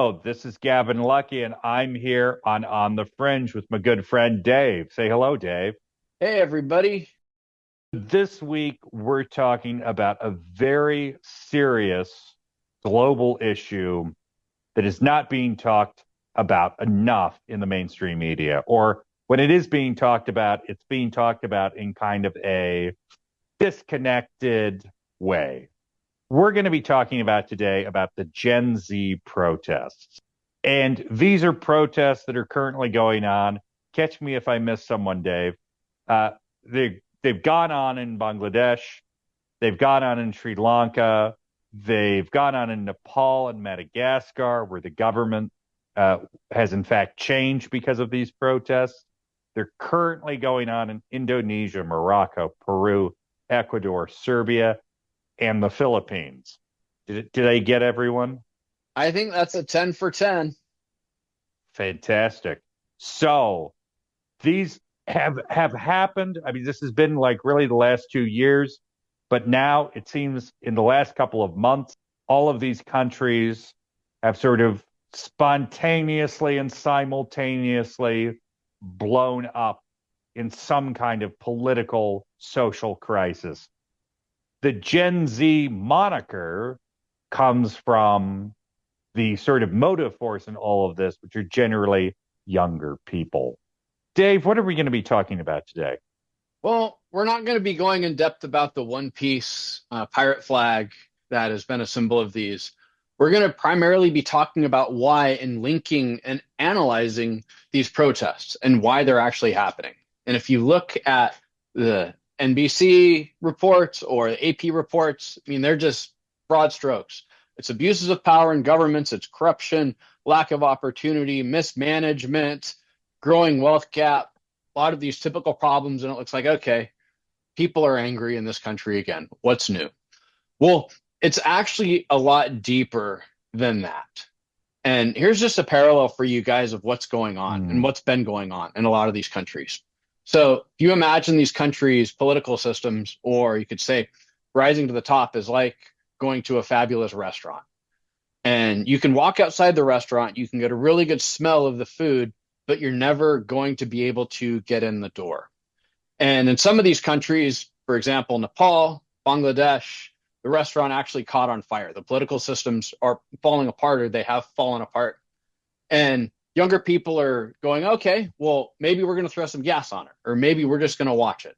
Hello, this is Gavin Lucky, and I'm here on the Fringe with my good friend Dave. Say hello, Dave. Hey, everybody. This week, we're talking about a very serious global issue that is not being talked about enough in the mainstream media. Or when it is being talked about, it's being talked about in kind of a disconnected way. We're going to be talking about today about the Gen Z protests. And these are protests that are currently going on. Catch me if I miss someone, Dave. Uh, they've gone on in Bangladesh. They've gone on in Sri Lanka. They've gone on in Nepal and Madagascar, where the government has in fact changed because of these protests. They're currently going on in Indonesia, Morocco, Peru, Ecuador, Serbia, and the Philippines. Did I get everyone? I think that's a 10 for 10. Fantastic. So these have happened. I mean, this has been like really the last 2 years, but now it seems in the last couple of months, all of these countries have sort of spontaneously and simultaneously blown up in some kind of political social crisis. The Gen Z moniker comes from the sort of motive force in all of this, which are generally younger people. Dave, what are we going to be talking about today? Well, we're not going to be going in depth about the One Piece pirate flag that has been a symbol of these. We're going to primarily be talking about why and linking and analyzing these protests and why they're actually happening. And if you look at the NBC reports or the AP reports, I mean, they're just broad strokes. It's abuses of power in governments, it's corruption, lack of opportunity, mismanagement, growing wealth gap, a lot of these typical problems. And it looks like, okay, people are angry in this country again. What's new? Well, it's actually a lot deeper than that. And here's just a parallel for you guys of what's going on and Hmm. what's been going on in a lot of these countries. So if you imagine these countries' political systems, or you could say rising to the top is like going to a fabulous restaurant. And you can walk outside the restaurant, you can get a really good smell of the food, but you're never going to be able to get in the door. And in some of these countries, for example, Nepal, Bangladesh, the restaurant actually caught on fire. The political systems are falling apart, or they have fallen apart. And younger people are going, okay, well, maybe we're going to throw some gas on it, or maybe we're just going to watch it.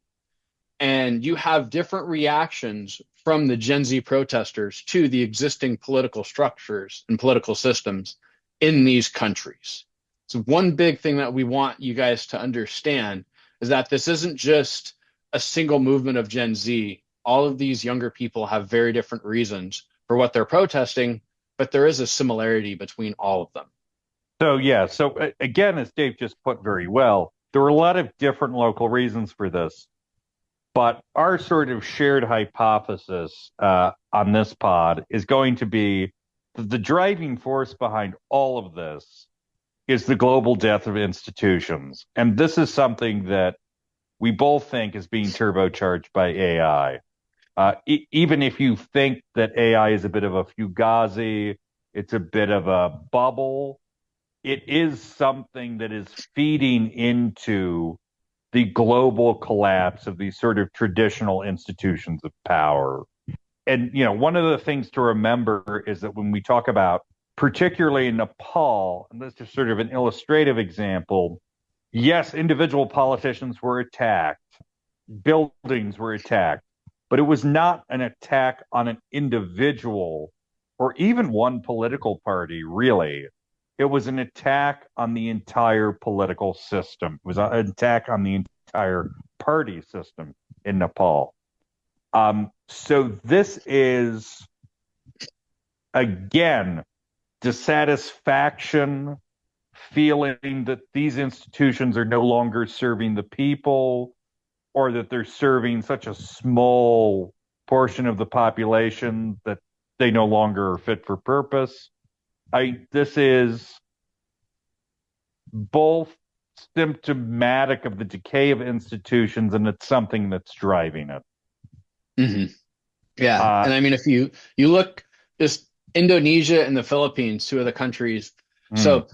And you have different reactions from the Gen Z protesters to the existing political structures and political systems in these countries. So, one big thing that we want you guys to understand is that this isn't just a single movement of Gen Z. All of these younger people have very different reasons for what they're protesting, but there is a similarity between all of them. So again, as Dave just put very well, there were a lot of different local reasons for this. But our sort of shared hypothesis on this pod is going to be that the driving force behind all of this is the global death of institutions. And this is something that we both think is being turbocharged by AI. Even if you think that AI is a bit of a fugazi, it's a bit of a bubble, it is something that is feeding into the global collapse of these sort of traditional institutions of power. And, one of the things to remember is that when we talk about, particularly in Nepal, and this is sort of an illustrative example, yes, individual politicians were attacked, buildings were attacked, but it was not an attack on an individual or even one political party, really. It was an attack on the entire political system. It was an attack on the entire party system in Nepal. So this is, again, dissatisfaction, feeling that these institutions are no longer serving the people, or that they're serving such a small portion of the population that they no longer are fit for purpose. This is both symptomatic of the decay of institutions, and it's something that's driving it. Mm-hmm. Yeah. Uh, And I mean, if you look just Indonesia and the Philippines, two of the countries. Mm, So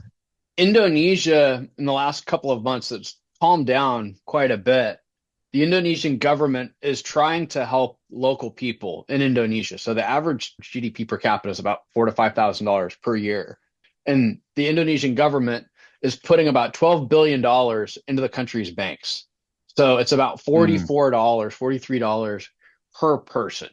Indonesia, in the last couple of months, it's calmed down quite a bit. The Indonesian government is trying to help local people in Indonesia. So the average GDP per capita is about $4,000 to $5,000 per year. And the Indonesian government is putting about $12 billion into the country's banks. So it's about mm. $44, $43 per person.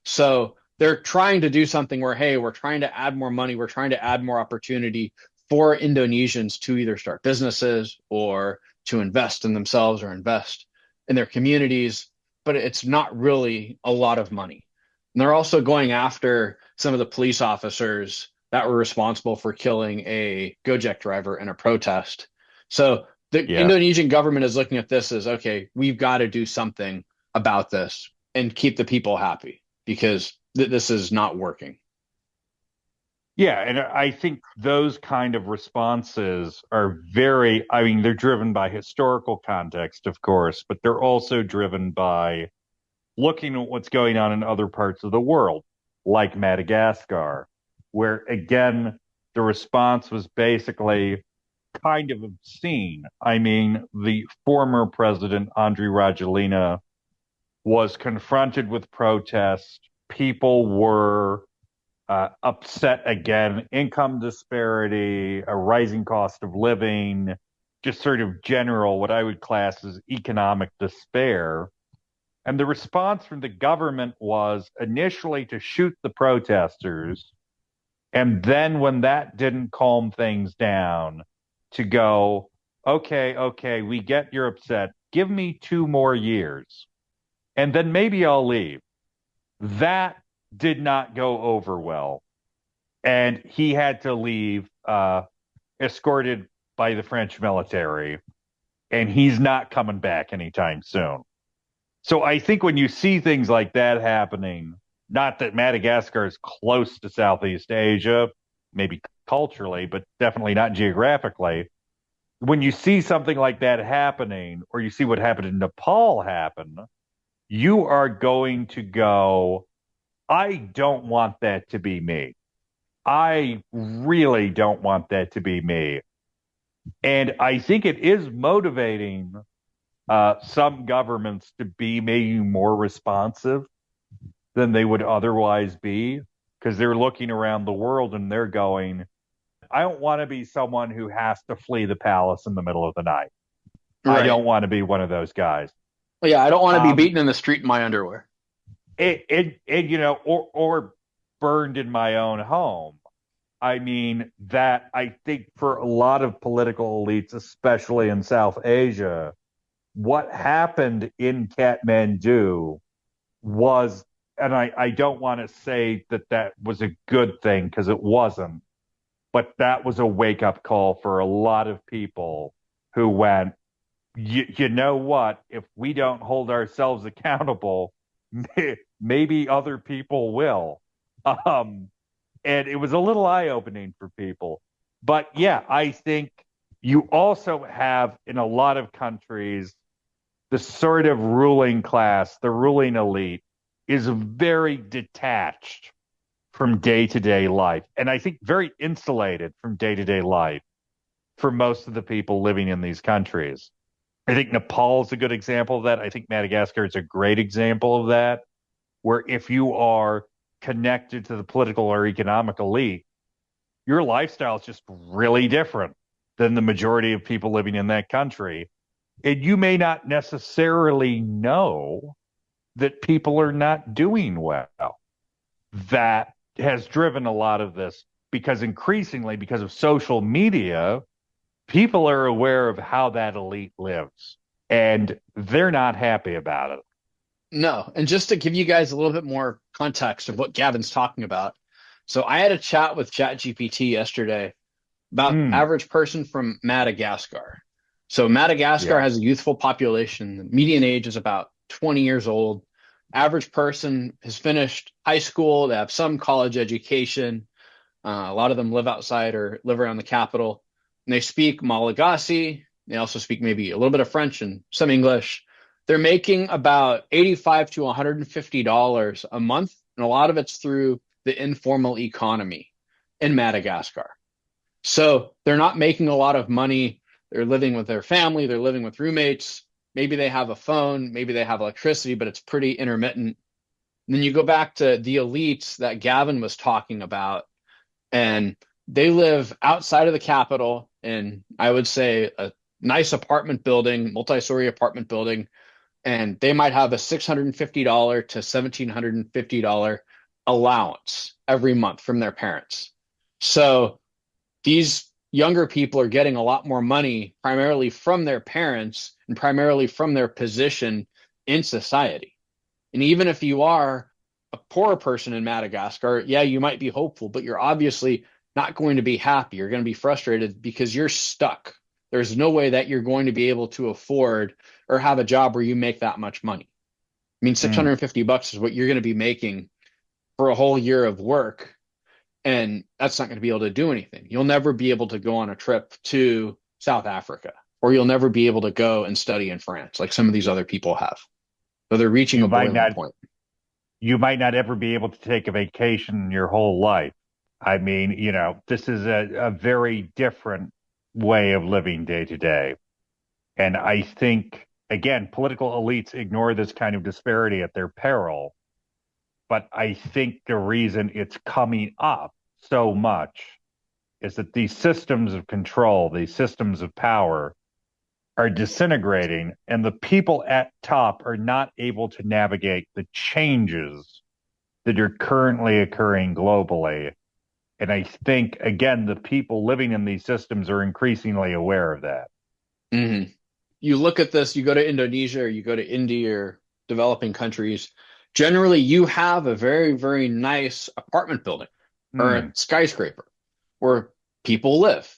So they're trying to do something where, hey, we're trying to add more money, we're trying to add more opportunity for Indonesians to either start businesses or to invest in themselves or invest in their communities, but it's not really a lot of money. And they're also going after some of the police officers that were responsible for killing a Gojek driver in a protest. So the Yeah. Indonesian government is looking at this as, okay, we've got to do something about this and keep the people happy because this is not working. Yeah, and I think those kind of responses are very, I mean, they're driven by historical context, of course, but they're also driven by looking at what's going on in other parts of the world, like Madagascar, where again, the response was basically kind of obscene. I mean, the former president, Andry Rajoelina, was confronted with protest. People were upset again, income disparity, a rising cost of living, just sort of general, what I would class as economic despair. And the response from the government was initially to shoot the protesters. And then when that didn't calm things down, to go, okay, okay, we get you're upset. Give me 2 more years and then maybe I'll leave. That did not go over well. And he had to leave, escorted by the French military. And he's not coming back anytime soon. So I think when you see things like that happening, not that Madagascar is close to Southeast Asia, maybe culturally, but definitely not geographically. When you see something like that happening, or you see what happened in Nepal happen, you are going to go, I don't want that to be me. I really don't want that to be me. And I think it is motivating some governments to be maybe more responsive than they would otherwise be because they're looking around the world and they're going, I don't want to be someone who has to flee the palace in the middle of the night. I Right. don't want to be one of those guys. Well, yeah, I don't want to be Um, beaten in the street in my underwear. or burned in my own home. I mean, that I think for a lot of political elites, especially in South Asia, what happened in Kathmandu was, and I don't want to say that that was a good thing because it wasn't, but that was a wake up call for a lot of people who went, you know what? If we don't hold ourselves accountable, maybe other people will. Um, and it was a little eye opening for people. But yeah, I think you also have in a lot of countries the sort of ruling class, the ruling elite, is very detached from day to day life. And I think very insulated from day to day life for most of the people living in these countries. I think Nepal is a good example of that. I think Madagascar is a great example of that, where if you are connected to the political or economic elite, your lifestyle is just really different than the majority of people living in that country. And you may not necessarily know that people are not doing well. That has driven a lot of this because increasingly, because of social media, people are aware of how that elite lives and they're not happy about it. No, and just to give you guys a little bit more context of what Gavin's talking about. So I had a chat with ChatGPT yesterday about Mm, average person from Madagascar. So Madagascar yeah. has a youthful population. The median age is about 20 years old. Average person has finished high school. They have some college education. A lot of them live outside or live around the capital. And they speak Malagasy. They also speak maybe a little bit of French and some English. They're making about $85 to $150 a month. And a lot of it's through the informal economy in Madagascar. So they're not making a lot of money. They're living with their family, they're living with roommates. Maybe they have a phone, maybe they have electricity, but it's pretty intermittent. And then you go back to the elites that Gavin was talking about, and they live outside of the capital in, I would say, a nice apartment building, multi-story apartment building, and they might have a $650 to $1,750 allowance every month from their parents. So these younger people are getting a lot more money primarily from their parents and primarily from their position in society. And even if you are a poor person in Madagascar, yeah, you might be hopeful, but you're obviously not going to be happy. You're going to be frustrated because you're stuck. There's no way that you're going to be able to afford or have a job where you make that much money. I mean, $650 is what you're going to be making for a whole year of work. And that's not going to be able to do anything. You'll never be able to go on a trip to South Africa, or you'll never be able to go and study in France like some of these other people have. So they're reaching a boiling point. You might not ever be able to take a vacation in your whole life. I mean, this is a very different way of living day to day. And I think, again, political elites ignore this kind of disparity at their peril. But I think the reason it's coming up so much is that these systems of control, these systems of power are disintegrating, and the people at top are not able to navigate the changes that are currently occurring globally. And I think, again, the people living in these systems are increasingly aware of that. Mm-hmm. You look at this, you go to Indonesia or you go to India or developing countries, generally you have a very, very nice apartment building or a skyscraper where people live.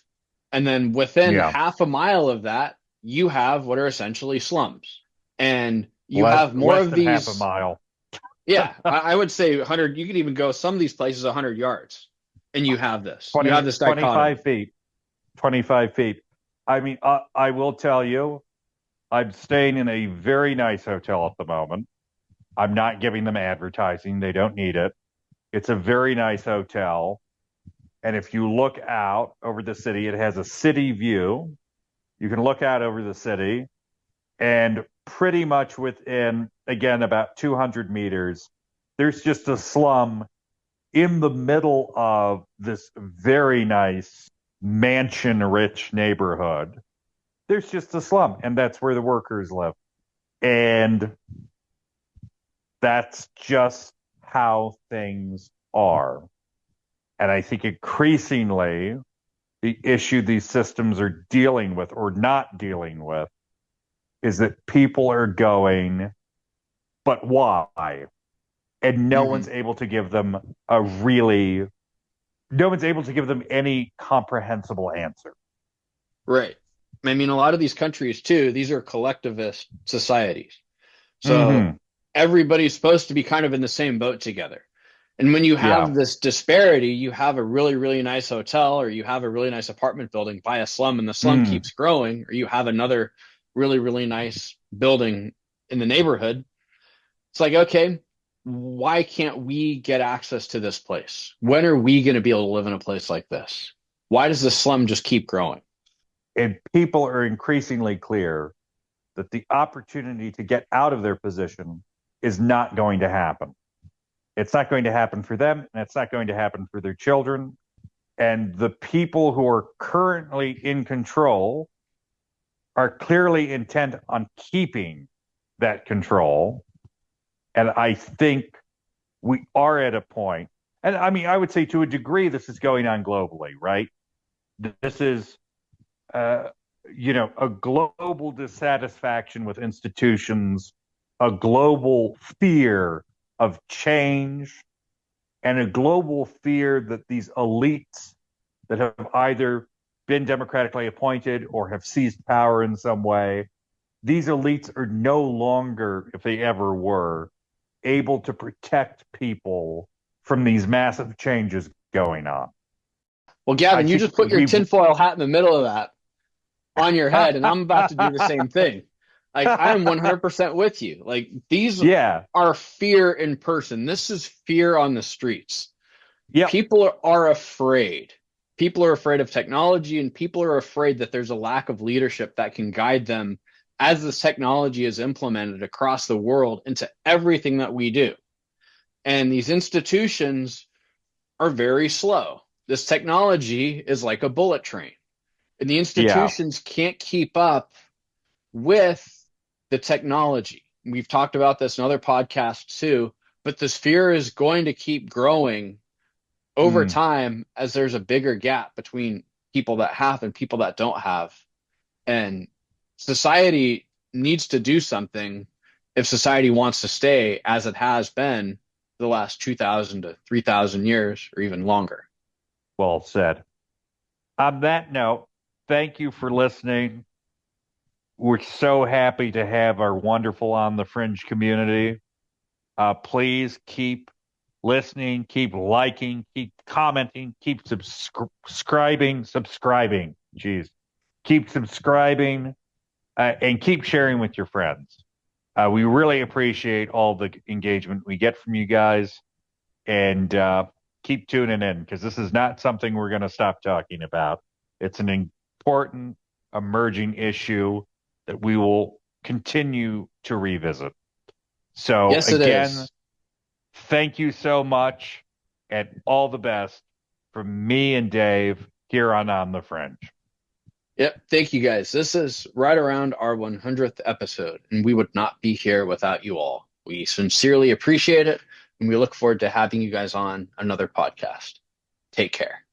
And then within half a mile of that, you have what are essentially slums. And you have more less of than these. Half a mile. Yeah, I would say 100. You could even go some of these places 100 yards, and you have this. You have this dichotomy. 25 feet. 25 feet. I mean, I will tell you, I'm staying in a very nice hotel at the moment. I'm not giving them advertising. They don't need it. It's a very nice hotel. And if you look out over the city, it has a city view. You can look out over the city, and pretty much within, again, about 200 meters, there's just a slum in the middle of this very nice mansion-rich neighborhood. There's just a slum, and that's where the workers live. And that's just how things are. And I think increasingly, the issue these systems are dealing with or not dealing with is that people are going, but why? And no one's able to give them no one's able to give them any comprehensible answer. Right. I mean, a lot of these countries too, these are collectivist societies. So everybody's supposed to be kind of in the same boat together. And when you have this disparity, you have a really, really nice hotel or you have a really nice apartment building by a slum and the slum keeps growing, or you have another really, really nice building in the neighborhood. It's like, okay, why can't we get access to this place? When are we going to be able to live in a place like this? Why does the slum just keep growing? And people are increasingly clear that the opportunity to get out of their position is not going to happen. It's not going to happen for them, and it's not going to happen for their children. And the people who are currently in control are clearly intent on keeping that control. And I think we are at a point, and I mean, I would say to a degree, this is going on globally, right? This is, a global dissatisfaction with institutions, a global fear of change, and a global fear that these elites that have either been democratically appointed or have seized power in some way, these elites are no longer, if they ever were, able to protect people from these massive changes going on. Well, Gavin, you just put your tinfoil hat in the middle of that on your head, and I'm about to do the same thing. Like, I'm 100% with you. Like, these are fear in person. This is fear on the streets. Yep. People are afraid. People are afraid of technology, and people are afraid that there's a lack of leadership that can guide them as this technology is implemented across the world into everything that we do. And these institutions are very slow. This technology is like a bullet train, and the Yeah. institutions can't keep up with the technology. We've talked about this in other podcasts too, but this fear is going to keep growing over Mm. time as there's a bigger gap between people that have and people that don't have. And society needs to do something if society wants to stay as it has been the last 2,000 to 3,000 years or even longer. Well said. On that note, thank you for listening. We're so happy to have our wonderful On the Fringe community. Please keep listening, keep liking, keep commenting, keep subscribing. Jeez. Keep subscribing and keep sharing with your friends. We really appreciate all the engagement we get from you guys and keep tuning in because this is not something we're going to stop talking about. It's an important emerging issue that we will continue to revisit. So, Yes, it again, is. thank you so much and all the best from me and Dave here on the Fringe. Yep. Thank you guys. This is right around our 100th episode, and we would not be here without you all. We sincerely appreciate it, and we look forward to having you guys on another podcast. Take care.